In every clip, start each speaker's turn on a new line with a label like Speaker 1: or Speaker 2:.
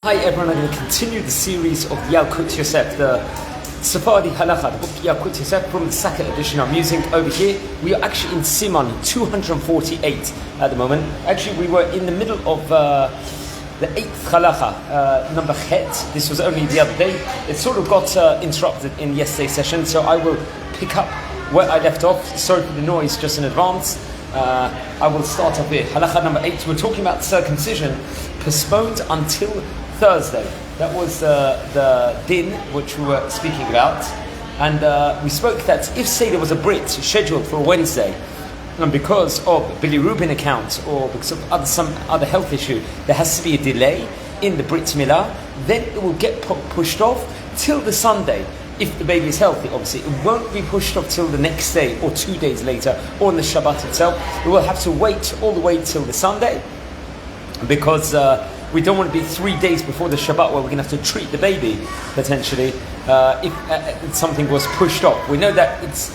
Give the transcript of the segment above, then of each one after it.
Speaker 1: Hi everyone, I'm going to continue the series of Yalkut Yosef, the Sephardi Halacha, the book Yalkut Yosef from the second edition I'm using over here. We are actually in Siman 248 at the moment. Actually, we were in the middle of the 8th Halacha, number Het. This was only the other day. It sort of got interrupted in yesterday's session, so I will pick up where I left off. Sorry for the noise just in advance. I will start off here. Halacha number 8, we're talking about circumcision postponed until Thursday. That was the din which we were speaking about, and we spoke that if, say, there was a Brit scheduled for Wednesday, and because of Billy Rubin account or because of some other health issue, there has to be a delay in the Brit Mila, then it will get pushed off till the Sunday. If the baby is healthy, obviously, it won't be pushed off till the next day or 2 days later or on the Shabbat itself. We will have to wait all the way till the Sunday because we don't want to be 3 days before the Shabbat where we're going to have to treat the baby, potentially, if something was pushed off. We know that it's,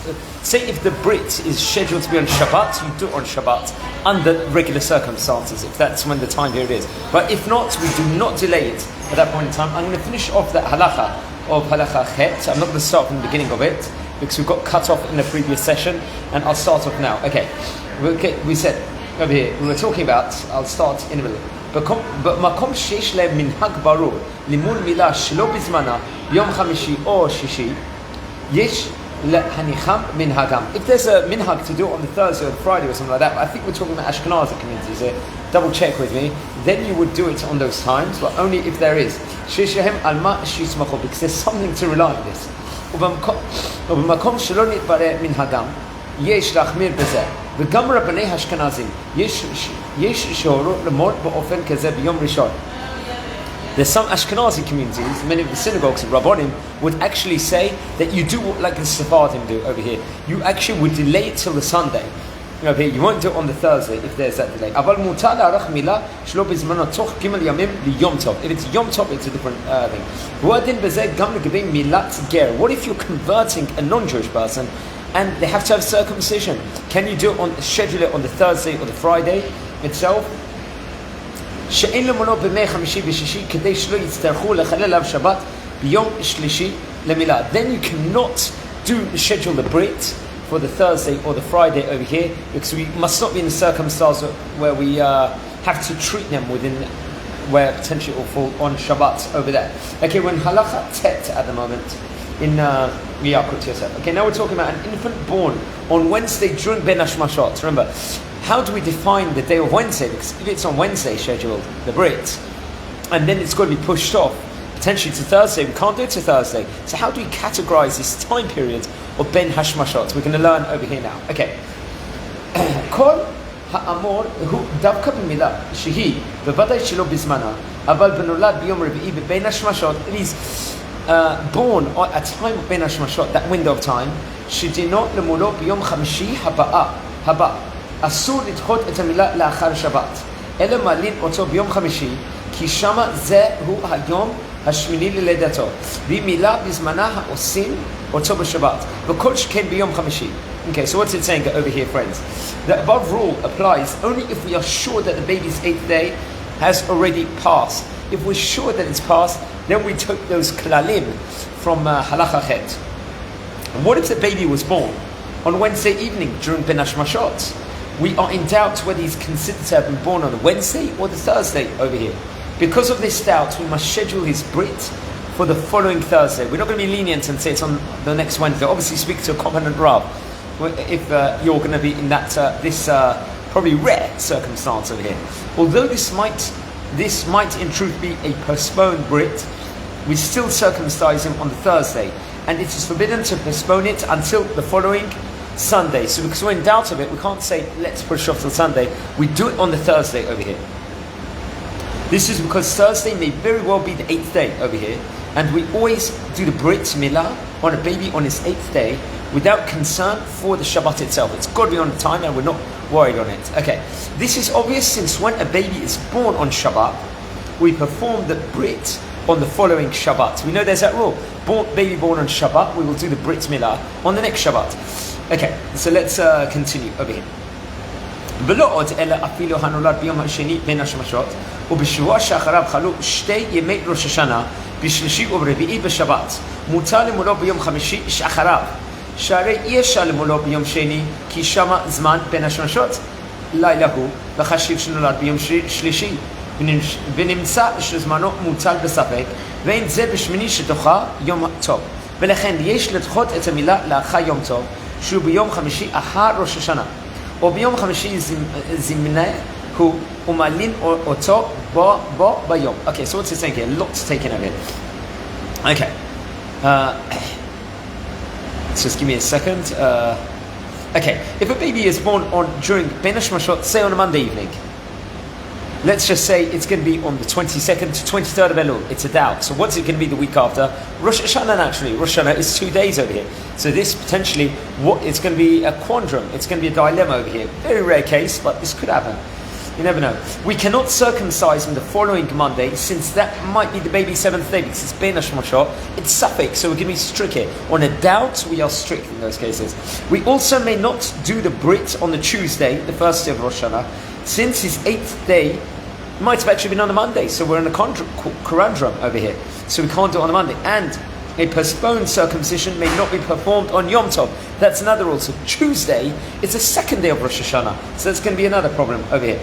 Speaker 1: say if the Brit is scheduled to be on Shabbat, you do it on Shabbat under regular circumstances, if that's when the time period is. But if not, we do not delay it at that point in time. I'm going to finish off that halacha of Halacha Het. I'm not going to start from the beginning of it because we got cut off in the previous session, and I'll start off now. Okay, we said over here, we were talking about, I'll start in the middle. במקום שיש להם מנהג ברור לימוד מילה שלא בזמנה ביום חמישי או שישי יש להניחם מנהגם. If there's a minhag to do it on the Thursday or the Friday or something like that, I think we're talking about Ashkenazi communities here, double check with me, then you would do it on those times, but only if there is שיש להם על מה שיסמכו, because there's something to rely on this. ובמקום שלא נתברר מנהגם יש להחמיר בזה, וגם רבני האשכנזים יש שהורו למות באופן כזה ביום ראשון. There's some Ashkenazi communities, many of the synagogues and Rabbonim would actually say that you do like the Sephardim do over here. You actually would delay it till the Sunday. Over here, you won't do it on the Thursday if there's that delay. אבל מותר לערוך מילה שלא בזמנו תוך ג' ימים ליום טוב. If it's yom tov, it's a different thing. והוא הדין בזה גם לגבי מילת גר. What if you're converting a non-Jewish person and they have to have circumcision? Can you do it schedule it on the Thursday or the Friday itself? שאין למונו בימי חמישי ושישי כדי שלא יצטרכו לחלל עליו שבת ביום שלישי למילה. Then you cannot schedule the Brit for the Thursday or the Friday over here because we must not be in the circumstance where we have to treat them within where potentially it will fall on Shabbat over there. Okay, we're in Halacha Tet at the moment in Yalkut Yosef. Okay, now we're talking about an infant born on Wednesday during Ben Hashmashot. Remember, how do we define the day of Wednesday? Because if it's on Wednesday scheduled, the Brit, and then it's going to be pushed off potentially to Thursday, we can't do it to Thursday. So how do we categorize this time period of Ben Hashmashot? We're going to learn over here now. Okay. כל האמור הוא דווקא במילה שהיא בוודאי שלא בזמנה, אבל בנולד ביום רביעי בבין השמשות, it is born at time of Ben Hashmashot, that window of time, שדינו למולו ביום חמישי הבא. אסור לדחות את המילה לאחר שבת, אלא מעלין אותו ביום חמישי, כי שמה זהו היום השמיני ללידתו, והיא מילה בזמנה העושים אותו בשבת, וכל שכן ביום חמישי. Okay, so what's it saying over here, friends? The above rule applies only if we are sure that the baby's 8th day has already passed. If we're sure that it's passed, then we took those klalim from Halacha Het. And what if the baby was born on Wednesday evening during Ben Hashmashot? We are in doubt whether he's considered to have been born on the Wednesday or the Thursday over here. Because of this doubt, we must schedule his Brit for the following Thursday. We're not going to be lenient and say it's on the next Wednesday. Obviously, speak to a competent Rav if you're going to be in that this probably rare circumstance over here. Although this might in truth be a postponed Brit, we still circumcise him on the Thursday, and it is forbidden to postpone it until the following Sunday. So because we're in doubt of it, we can't say let's push off till Sunday. We do it on the Thursday over here. This is because Thursday may very well be the 8th day over here, and we always do the Brit Mila on a baby on his 8th day without concern for the Shabbat itself. It's got to be on the time, and we're not worried on it. Okay, this is obvious since when a baby is born on Shabbat, we perform the Brit on the following Shabbat. We know there's that rule. Baby born on Shabbat, we will do the Brit Mila on the next Shabbat. Okay, so let's continue over here. ולא עוד אלא אפילו הנולד ביום השני בין השמשות, ובשבוע שאחריו חלו שתי ימי ראש השנה, בשלישי וברביעי בשבת. מותר למולו ביום חמישי שאחריו, שהרי אי אפשר למולו ביום שני, כי שמה זמן בין השמשות. לילה הוא, וחשיב שנולד ביום שלישי, ונמצא שזמנו מוטל בספק, ואין זה בשמיני שדוחה יום טוב. ולכן יש לדחות את המילה לאחר יום טוב, שהוא ביום חמישי אחר ראש השנה, או ביום חמישי זימנה הוא ומעלין אותו בו ביום. Okay, so what's it saying here? Lots taken of it. Okay. Just give me a second. Okay, if a baby is born during Ben Hashmashot, say on a Monday evening, let's just say it's going to be on the 22nd to 23rd of Elul. It's a doubt. So what's it going to be the week after? Rosh Hashanah naturally. Rosh Hashanah is 2 days over here. So this potentially, it's going to be a quandrum. It's going to be a dilemma over here. Very rare case, but this could happen. You never know. We cannot circumcise him the following Monday, since that might be the baby's 7th day, because it's Ben Hashmashot. It's suffix, so we're going to be strict here. On a doubt, we are strict in those cases. We also may not do the Brit on the Tuesday, the first day of Rosh Hashanah, since his 8th day might have actually been on a Monday, so we're in a conundrum over here. So we can't do it on a Monday. And a postponed circumcision may not be performed on Yom Tov. That's another rule. So Tuesday is the 2nd day of Rosh Hashanah. So that's going to be another problem over here.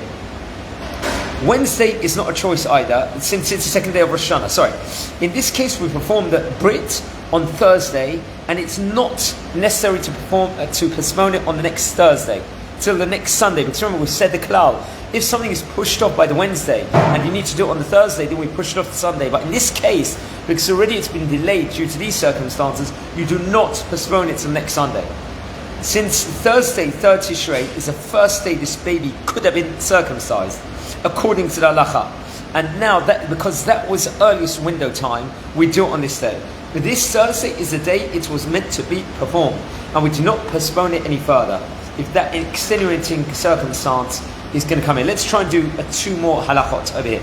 Speaker 1: Wednesday is not a choice either, since it's the 2nd day of Rosh Hashanah. Sorry. In this case, we perform the Brit on Thursday, and it's not necessary to postpone it on the next Thursday, till the next Sunday. Because remember, we said the klal. If something is pushed off by the Wednesday, and you need to do it on the Thursday, then we push it off to Sunday. But in this case, because already it's been delayed due to these circumstances, you do not postpone it till next Sunday. Since Thursday, 3rd Tishrei, is the first day this baby could have been circumcised, according to the halacha. And now, because that was the earliest window time, we do it on this day. But this Thursday is the day it was meant to be performed, and we do not postpone it any further, if that extenuating circumstance is going to come in. Let's try and do 2 more halachot over here.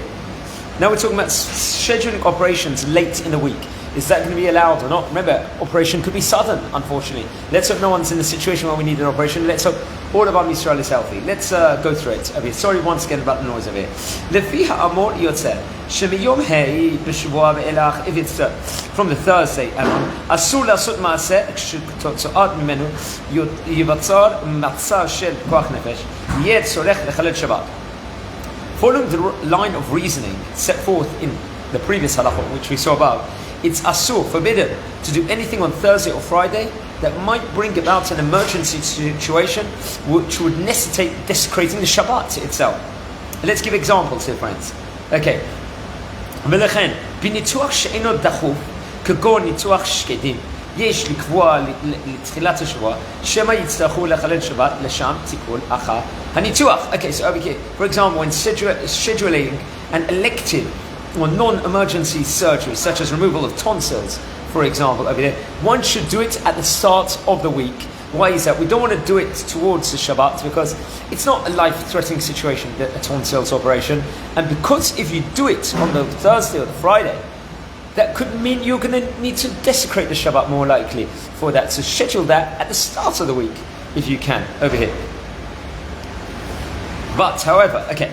Speaker 1: Now we're talking about scheduling operations late in the week. Is that going to be allowed or not? Remember, operation could be sudden, unfortunately. Let's hope no one's in a situation where we need an operation. Let's hope all of our Yisrael is healthy. Let's go through it. Okay, sorry once again about the noise over here. לפי האמור יוצא שמיום ה' בשבוע ואילך, if it's from the Thursday, אסור לעשות מעשה כשתוצאות ממנו ייווצר מצב של פיקוח נפש, יהיה צורך לחלל שבת. Following the line of reasoning set forth in the previous halacha, which we saw above, it's asur, forbidden, to do anything on Thursday or Friday that might bring about an emergency situation which would necessitate desecrating the Shabbat itself. Let's give examples here, friends. Okay. ולכן, בניתוח שאינו דחוף, כגון ניתוח שקדים, יש לקבוע לתחילת השבוע, שמא יצטרכו לחלל שבת לשם תיקון אחר הניתוח. Okay, so over here, for example, when scheduling an elective or non-emergency surgery, such as removal of tonsils, for example, over there, one should do it at the start of the week. Why is that? We don't want to do it towards the Shabbat because it's not a life-threatening situation, a tonsils operation. And because if you do it on the Thursday or the Friday, that could mean you're going to need to desecrate the Shabbat more likely for that. So schedule that at the start of the week, if you can, over here. But, however, okay.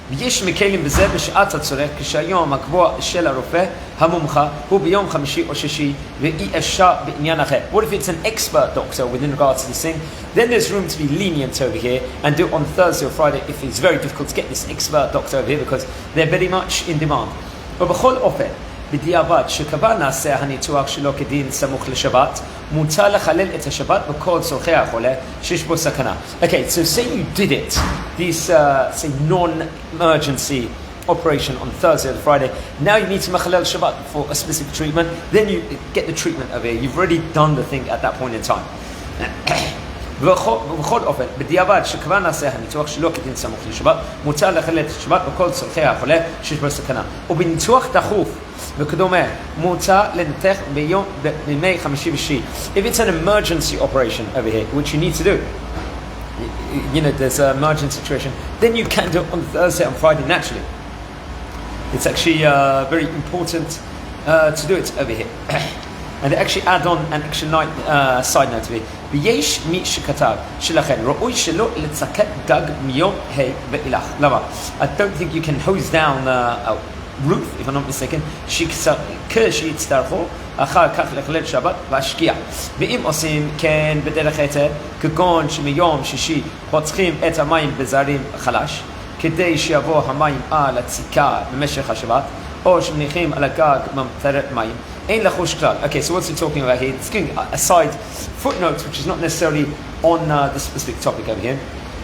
Speaker 1: ויש מקלים בזה בשעת הצורך כשהיום הקבוע של הרופא המומחה הוא ביום חמישי או שישי ואי אפשר בעניין אחר. What if it's an expert doctor within regards to this thing? Then there's room to be lenient over here and do it on Thursday or Friday if it's very difficult to get this expert doctor over here because they're very much in demand. ובכל אופן, בדיעבד שקבע נעשה הניתוח שלו כדין סמוך לשבת, מותר לחלל את השבת בכל צורכי החולה שיש בו סכנה. Okay, so say you did it, this say non-emergency operation on Thursday or Friday, now you need to machalel Shabbat for a specific treatment, then you get the treatment over here. You've already done the thing at that point in time. ובכל אופן, בדיעבד שקבע נעשה הניתוח שלו כדין סמוך לשבת, מותר לחלל את השבת בכל צורכי החולה שיש בו סכנה. ובניתוח דחוף וכדומה, מותר לנתח בימי חמישי ושישי. If it's an emergency operation over here, which you need to do, you know, there's an emergency situation, then you can do it on Thursday and Friday naturally. It's actually very important to do it over here. And they actually add on an extra side note to it. V'yesh mi shekatav shelachen ro'oi shelo letzaket gag miyom hey ve'ilach. Lama. I don't think you can hose down a roof, if I'm not mistaken. Kirshi yitztarcho achar kach lechlel Shabbat v'ashkia. Ve'im osim ken b'derech eter כגון שמיום שישי פותחים את המים בזרים חלש כדי שיבוא המים על הציקה במשך השבת או שמניחים על הגג ממטרת מים אין לחוש כלל. Okay, so what's he talking about here? It's giving a side footnote which is not necessarily on the specific topic over here.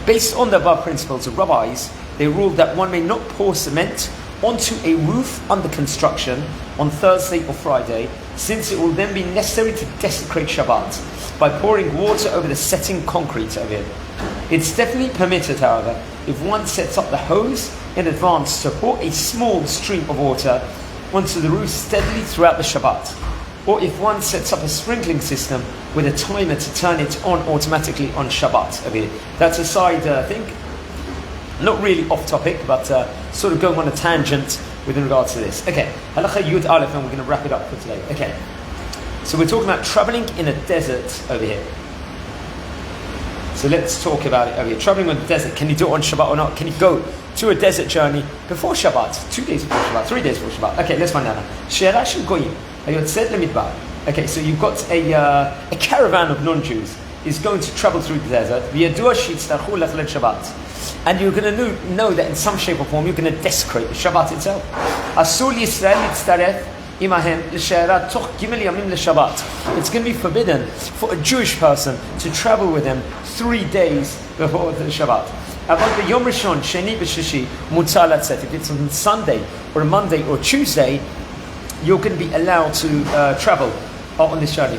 Speaker 1: Based on the above principles of rabbis, they ruled that one may not pour cement onto a roof under construction on Thursday or Friday, since it will then be necessary to desecrate Shabbat by pouring water over the setting concrete over it. It's definitely permitted, however, if one sets up the hose in advance to pour a small stream of water onto the roof steadily throughout the Shabbat, or if one sets up a sprinkling system with a timer to turn it on automatically on Shabbat over here. That's a side thing, not really off topic, but sort of going on a tangent with regards to this. Okay, Halacha Yud Aleph, and we're going to wrap it up for today. Okay. So we're talking about traveling in a desert over here. So let's talk about it over here. Traveling on the desert, can you do it on Shabbat or not? Can you go to a desert journey before Shabbat? 2 days before Shabbat, 3 days before Shabbat. Okay, let's find out now. She'era shel goyim, hayotzet lemidbar. Okay, so you've got a caravan of non-Jews is going to travel through the desert. V'yadua sheyitztarchu lechlel Shabbat. And you're going to know that in some shape or form you're going to desecrate the Shabbat itself. Asur Yisrael yitztaref it's going to be forbidden for a Jewish person to travel with them 3 days before the Shabbat. If it's on Sunday or Monday or Tuesday, you're going to be allowed to travel on this journey.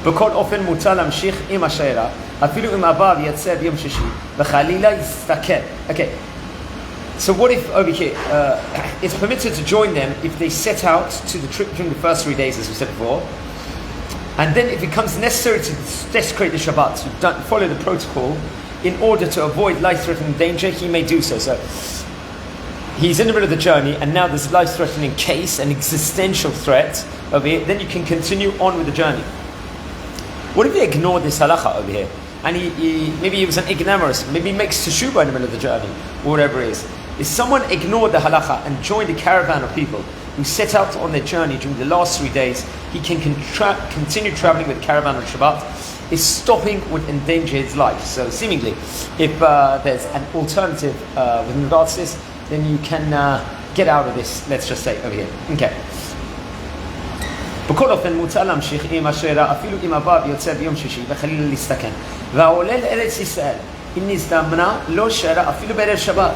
Speaker 1: בכל אופן מותר להמשיך עם השיירה אפילו אם הבא ויצא ביום שישי וחלילה יסתכל. Okay. So what if over here, it's permitted to join them if they set out to the trip during the first 3 days, as we said before, and then if it becomes necessary to desecrate the Shabbat, to follow the protocol in order to avoid life-threatening danger, he may do so. So he's in the middle of the journey, and now there's life-threatening case, an existential threat over here, then you can continue on with the journey. What if he ignored this halacha over here? And maybe he was an ignoramus, maybe he makes teshuvah in the middle of the journey, or whatever it is. If someone ignored the halacha and joined a caravan of people who set out on their journey during the last 3 days, he can continue traveling with the caravan on Shabbat. If stopping would endanger his life. So seemingly, if there's an alternative with regards to this, then you can get out of this, let's just say, over here. Okay. בכל אופן מותר להמשיך עם השיירה אפילו אם הבא ויוצא ביום שישי וחלילה להסתכן והעולה לארץ ישראל אם נזדמנה לא שיירה אפילו בערב שבת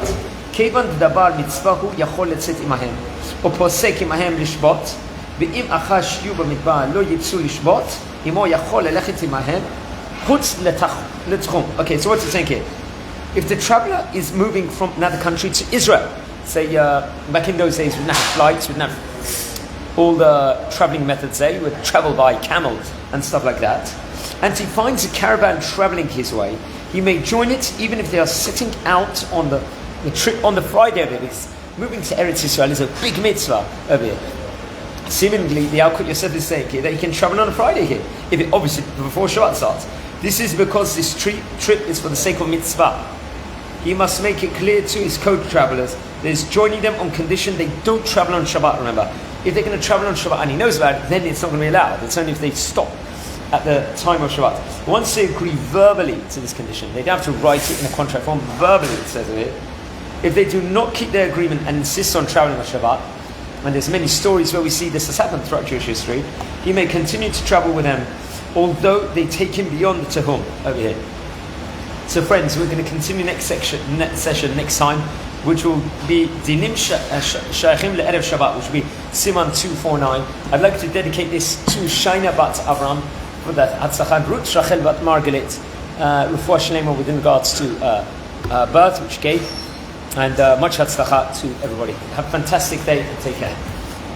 Speaker 1: כיוון דבר מצווה הוא יכול לצאת עמהם או פוסק עמהם לשבות ואם אחר שיהיו במדבר לא יצאו לשבות עמו יכול ללכת עמהם חוץ לתחום. Okay, so what's it saying here? If the traveler is moving from another country to Israel, say back in those days we didn't have flights, we didn't have all the traveling methods there, you would travel by camel and stuff like that, and he finds a caravan traveling his way, he may join it even if they are setting out on the trip on the Friday of it, because moving to Eretz Israel is a big mitzvah over here. Seemingly the Yalkut Yosef is saying here that he can travel on a Friday here, if it, obviously before Shabbat starts. This is because this trip is for the sake of mitzvah. He must make it clear to his co-travelers that he's joining them on condition they don't travel on Shabbat, remember. If they're going to travel on Shabbat and he knows about it, then it's not going to be allowed. It's only if they stop at the time of Shabbat. Once they agree verbally to this condition, they don't have to write it in a contract form, verbally it says it. If they do not keep their agreement and insist on traveling on Shabbat, and there's many stories where we see this has happened throughout Jewish history, he may continue to travel with them, although they take him beyond the Tehum over here. So friends, we're going to continue next session next time, which will be Dinim Shayachim Le'erev Shabbat, which will be Siman 249. I'd like to dedicate this to Shaina Bat Avram, for that Hatzlacha Brut Rachel Bat Margaret, Refuah Shlema within regards to birth, which gave, and much Hatzlacha to everybody. Have a fantastic day and take care.